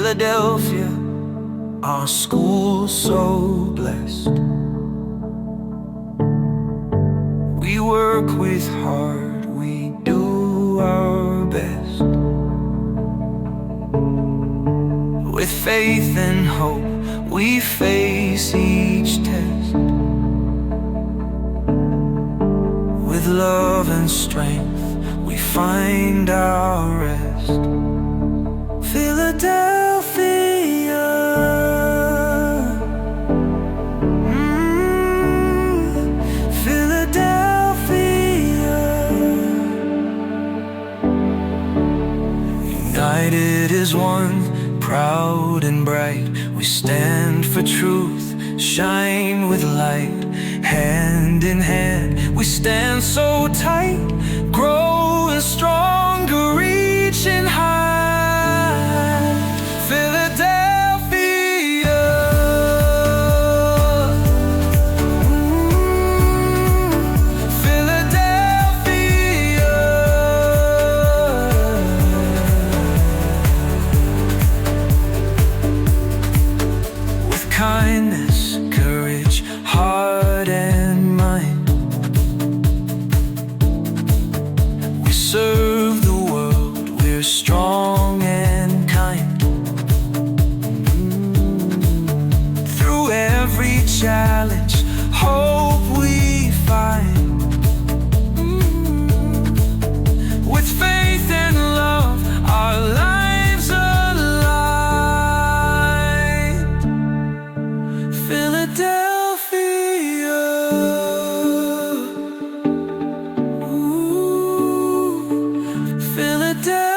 Philadelphia, our school so blessed. We work with heart, we do our best. With faith and hope, we face each test. With love and strength, we find our rest. Philadelphia, Philadelphia. United as one, proud and bright, we stand for truth, shine with light. Hand in hand, we stand so tight, growing stronger, reaching high. Philadelphia, Philadelphia. With kindness, courage, heart and mind, we serve the world, we're strong and kind. Through every challenge, hope we find. With faith and love, our lives aligned. Philadelphia, ooh, Philadelphia.